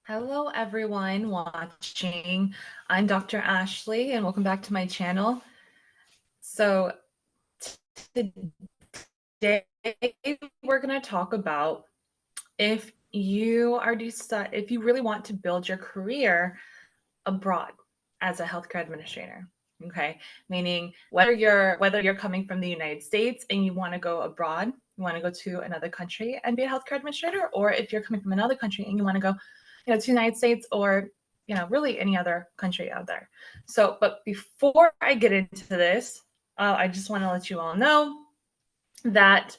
Hello, everyone watching. I'm Dr. Ashley, and welcome back to my channel. So today we're going to talk about if you really want to build your career abroad as a healthcare administrator. Okay, meaning whether you're coming from the United States and you want to go abroad, you want to go to another country and be a healthcare administrator, or if you're coming from another country and you want to go, to the United States or really any other country out there. So, but before I get into this, I just want to let you all know that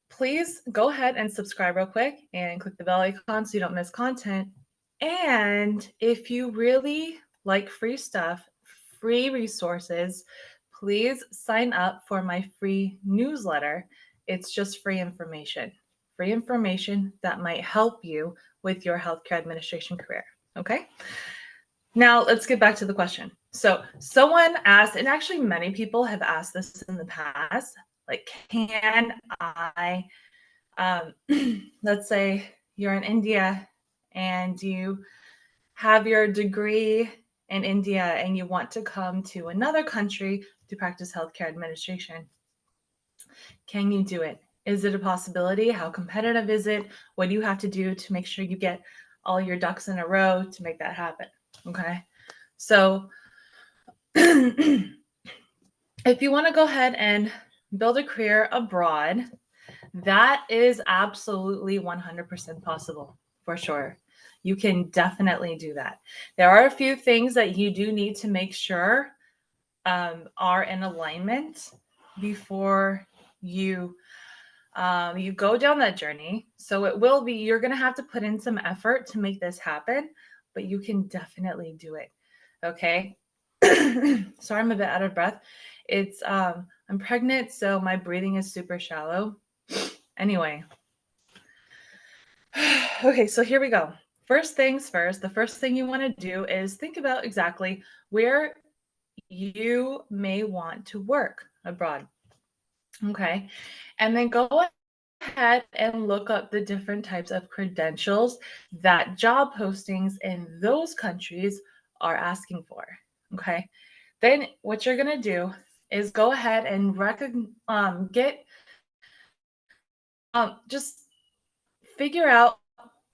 please go ahead and subscribe real quick and click the bell icon so you don't miss content. And if you really like free stuff, free resources, please sign up for my free newsletter. It's just free information that might help you with your healthcare administration career. Okay. Now let's get back to the question. So someone asked, and actually many people have asked this in the past, like, can I, let's say you're in India and you have your degree in India and you want to come to another country to practice healthcare administration. Can you do it? Is it a possibility? How competitive is it? What do you have to do to make sure you get all your ducks in a row to make that happen? Okay. So if you want to go ahead and build a career abroad, that is absolutely 100% possible, for sure. You can definitely do that. There are a few things that you do need to make sure are in alignment before you go down that journey. So you're going to have to put in some effort to make this happen, but you can definitely do it. Okay. Sorry, I'm a bit out of breath. I'm pregnant, so my breathing is super shallow. Anyway. Okay, so here we go. First things first, the first thing you want to do is think about exactly where you may want to work abroad. Okay. And then go ahead and look up the different types of credentials that job postings in those countries are asking for. Okay. Then what you're going to do is go ahead and just figure out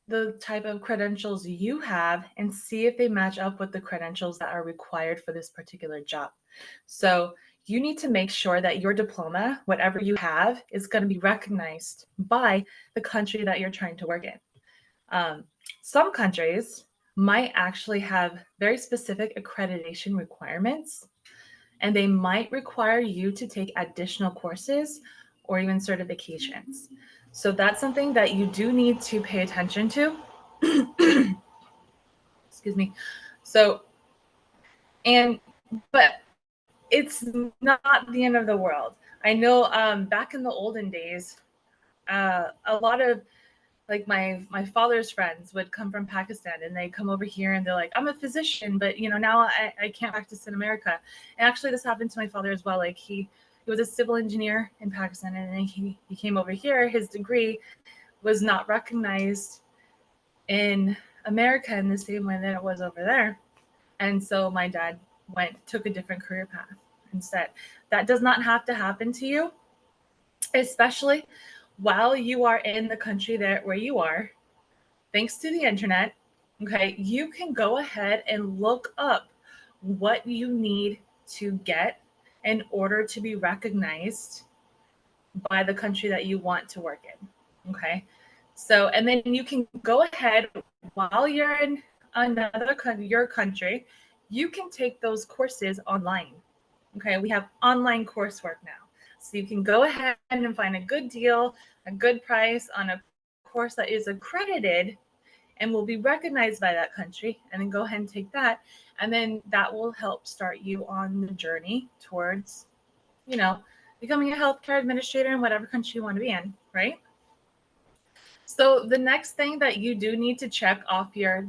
the type of credentials you have and see if they match up with the credentials that are required for this particular job. So you need to make sure that your diploma, whatever you have, is going to be recognized by the country that you're trying to work in. Some countries might actually have very specific accreditation requirements, and they might require you to take additional courses or even certifications. So that's something that you do need to pay attention to. Excuse me. But it's not the end of the world. I know back in the olden days, a lot of like my father's friends would come from Pakistan and they come over here and they're like, I'm a physician, but now I can't practice in America. And actually this happened to my father as well. Like he was a civil engineer in Pakistan, and then he came over here. His degree was not recognized in America in the same way that it was over there. And so my dad took a different career path instead. That does not have to happen to you, especially while you are in the country where you are. Thanks to the internet, okay, you can go ahead and look up what you need to get in order to be recognized by the country that you want to work in. Okay. So, and then you can go ahead while you're in your country, you can take those courses online. Okay. We have online coursework now. So you can go ahead and find a good deal, a good price on a course that is accredited and will be recognized by that country, and then go ahead and take that. And then that will help start you on the journey towards, becoming a healthcare administrator in whatever country you want to be in, right? So the next thing that you do need to check off your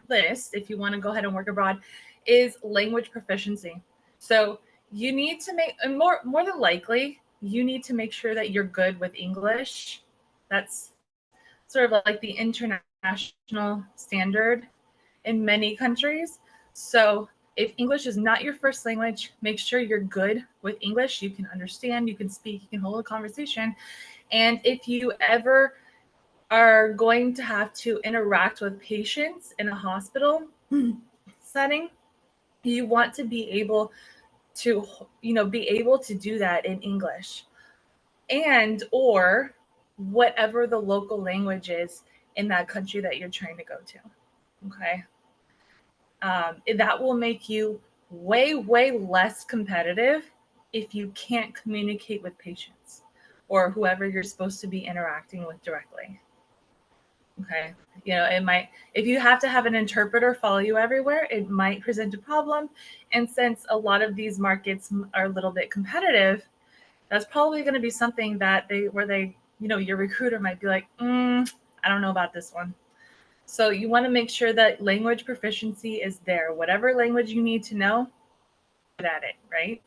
list if you want to go ahead and work abroad is language proficiency. So you need to more than likely, you need to make sure that you're good with English. That's sort of like the international international standard in many countries. So if English is not your first language, make sure you're good with English. You can understand, you can speak, you can hold a conversation. And if you ever are going to have to interact with patients in a hospital setting, you want to be able to, be able to do that in English and or whatever the local language is in that country that you're trying to go to. Okay. That will make you way, way less competitive if you can't communicate with patients or whoever you're supposed to be interacting with directly. Okay. It might, if you have to have an interpreter follow you everywhere, it might present a problem. And since a lot of these markets are a little bit competitive, that's probably going to be something that your recruiter might be like, I don't know about this one. So you want to make sure that language proficiency is there. Whatever language you need to know, get at it, right?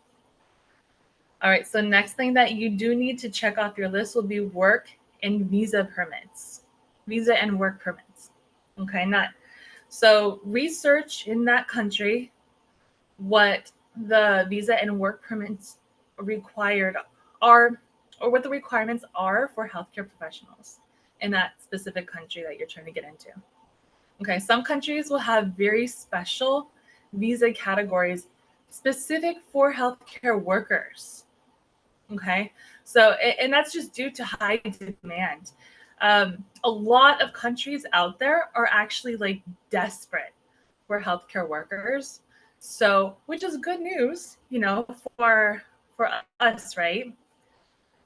All right, so next thing that you do need to check off your list will be work and visa permits. Visa and work permits. Okay, so research in that country what the visa and work permits required are, or what the requirements are for healthcare professionals in that specific country that you're trying to get into. Okay, some countries will have very special visa categories specific for healthcare workers. Okay, so, and that's just due to high demand. A lot of countries out there are actually like desperate for healthcare workers. So, which is good news, for us, right?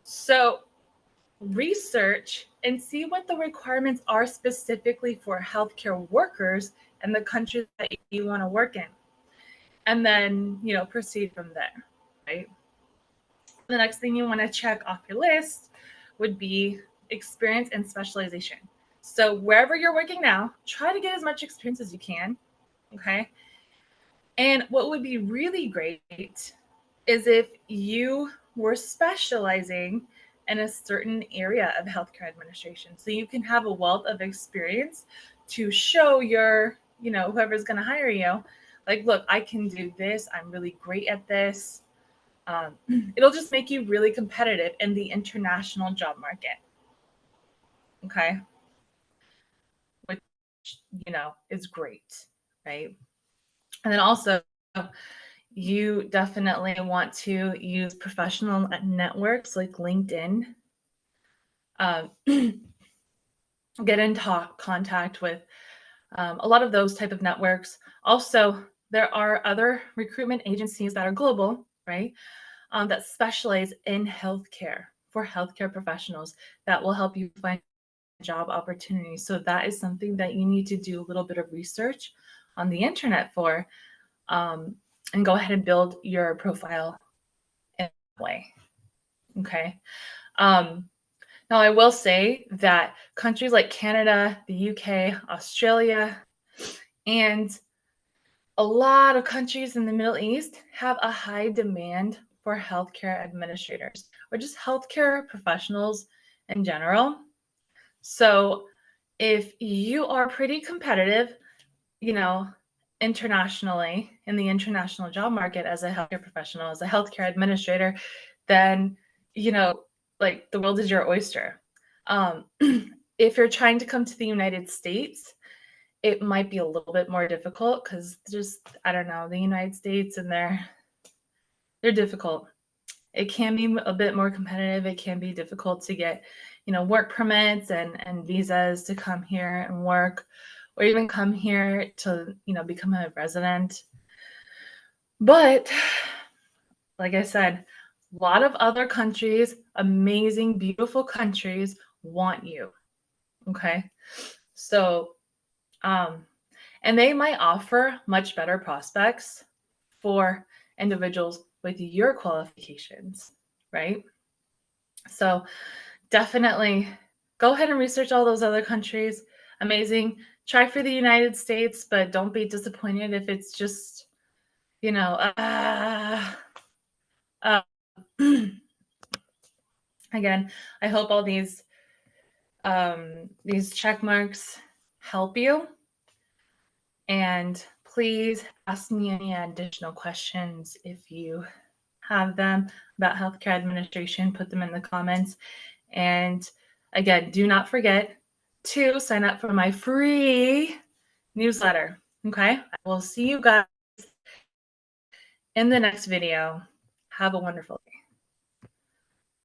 So, research and see what the requirements are specifically for healthcare workers and the country that you want to work in. And then, proceed from there, right? The next thing you want to check off your list would be experience and specialization. So wherever you're working now, try to get as much experience as you can, okay? And what would be really great is if you were specializing in a certain area of healthcare administration. So you can have a wealth of experience to show whoever's going to hire you, like, look, I can do this. I'm really great at this. It'll just make you really competitive in the international job market. Okay. Which, is great, right? And then also, you definitely want to use professional networks like LinkedIn. Get in contact with a lot of those type of networks. Also, there are other recruitment agencies that are global, right? That specialize in healthcare for healthcare professionals that will help you find job opportunities. So that is something that you need to do a little bit of research on the internet for, and go ahead and build your profile in that way. Okay. Now, I will say that countries like Canada, the UK, Australia, and a lot of countries in the Middle East have a high demand for healthcare administrators or just healthcare professionals in general. So if you are pretty competitive, internationally in the international job market as a healthcare professional, as a healthcare administrator, then, like the world is your oyster. If you're trying to come to the United States, it might be a little bit more difficult because I don't know, the United States and they're difficult. It can be a bit more competitive. It can be difficult to get, work permits and visas to come here and work, or even come here to, become a resident. But like I said, a lot of other countries, amazing, beautiful countries, want you. Okay. So, and they might offer much better prospects for individuals with your qualifications, right? So definitely go ahead and research all those other countries. Amazing. Try for the United States, but don't be disappointed if it's just, again, I hope all these check marks help you. And please ask me any additional questions if you have them about healthcare administration. Put them in the comments. And again, do not forget to sign up for my free newsletter. Okay, I will see you guys in the next video. Have a wonderful day.